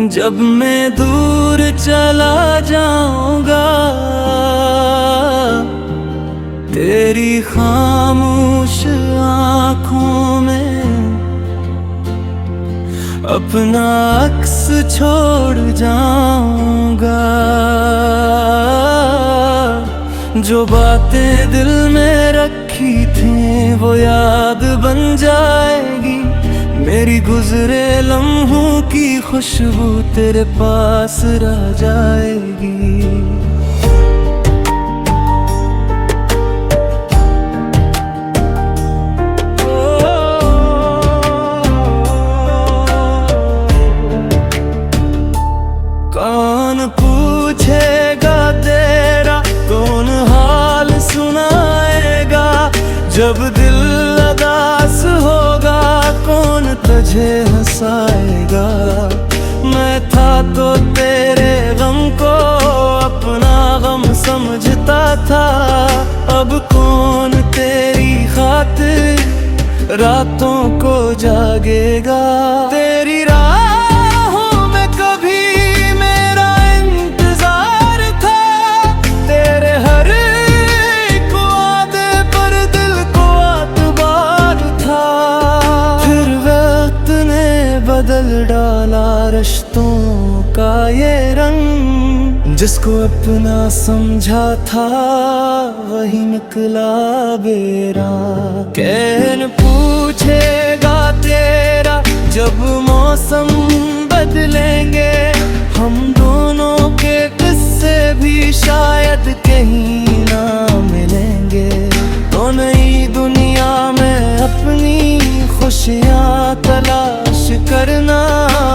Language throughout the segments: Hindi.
जब मैं दूर चला जाऊंगा तेरी खामोश आँखों में अपना अक्स छोड़ जाऊंगा। जो बातें दिल में रखी थी वो याद बन जाएगी। मेरी गुजरे लम्हों की खुशबू तेरे पास रह जाएगी। कौन पूछेगा तेरा, कौन हाल सुनाएगा। जब दिल उदास होगा कौन तुझे हंसाएगा। मैं था तो तेरे गम को अपना गम समझता था। अब कौन तेरी खातिर रातों को जागेगा। तेरी राहों में कभी मेरा इंतजार था। तेरे हर एक वादे पर दिल को एतबार था। फिर वक्त ने बदल डाला रिश्तों का ये रंग। जिसको अपना समझा था वही निकला बेरा। कैन पूछेगा तेरा जब मौसम बदलेंगे। हम दोनों के किस्से भी शायद कहीं ना मिलेंगे। तो नई दुनिया में अपनी खुशियाँ तलाश करना।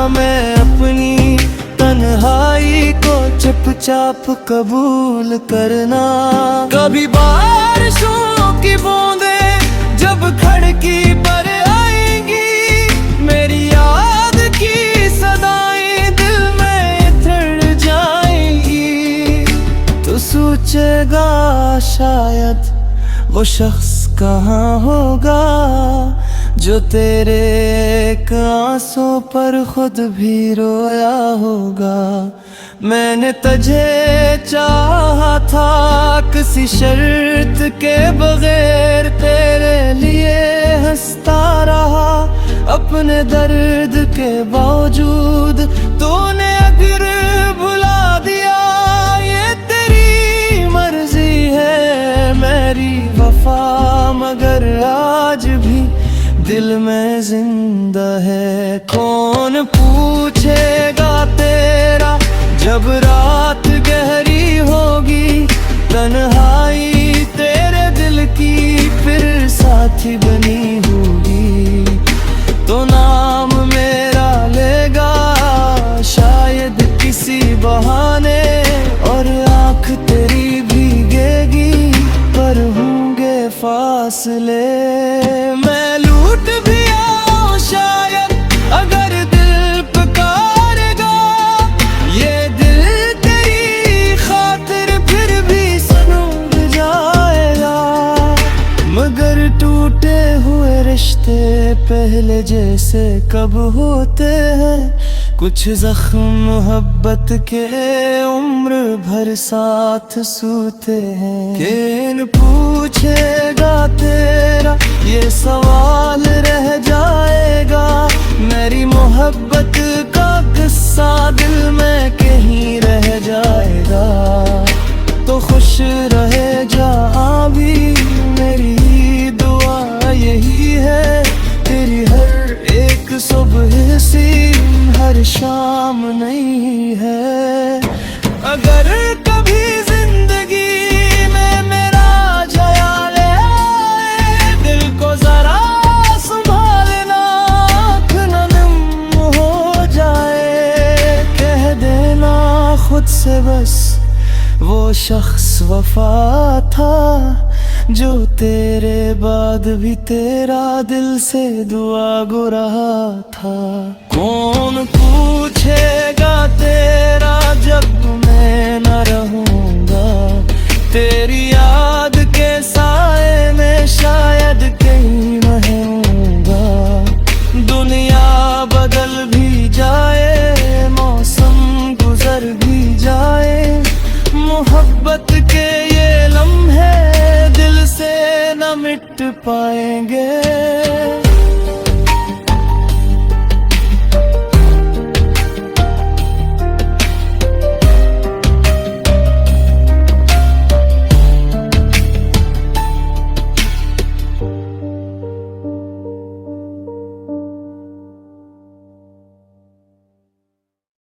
मैं अपनी तन्हाई को चुपचाप कबूल करना। कभी बारिशों की बूंदें जब खिड़की पर आएंगी। मेरी याद की सदाएं दिल में उतर जाएंगी। तो सोचेगा शायद वो शख्स कहाँ होगा जो तेरे एक आंसू पर खुद भी रोया होगा। मैंने तुझे चाहा था किसी शर्त के बगैर। तेरे लिए हंसता रहा अपने दर्द के बावजूद। तूने अगर भुला दिया ये तेरी मर्जी है। मेरी वफा मगर आज भी दिल में जिंदा है। कौन पूछेगा तेरा जब रात गहरी होगी। तन्हाई तेरे दिल की फिर साथी बनी होगी। तो नाम मेरा लेगा शायद किसी बहाने। और आँख तेरी भीगेगी पर होंगे फासले। मैं लूट भी आऊं शायद अगर दिल पुकारेगा। ये दिल तेरी खातिर फिर भी सनूर जाएगा। मगर टूटे हुए रिश्ते पहले जैसे कब होते हैं। कुछ जख्म मोहब्बत के उम्र भर साथ सूते हैं। किन पूछेगा तेरा ये सवाल रह जाएगा। मेरी मोहब्बत का किस्सा दिल में कहीं रह जाएगा। तो खुश रहे जहाँ भी मेरी दुआ यही है। तेरी हर एक सुबह सी हर शाम नहीं है। अगर कभी जिंदगी में मेरा ख्याल आए दिल को जरा संभालना। आँख नम हो जाए कह देना खुद से बस वो शख्स वफा था जो तेरे बाद भी तेरा दिल से दुआ गो रहा था। कौन पूछेगा तेरा जब मैं न रहूंगा। तेरी याद के साए में शायद कहीं रहूंगा। दुनिया बदल भी जाए मौसम पाएंगे।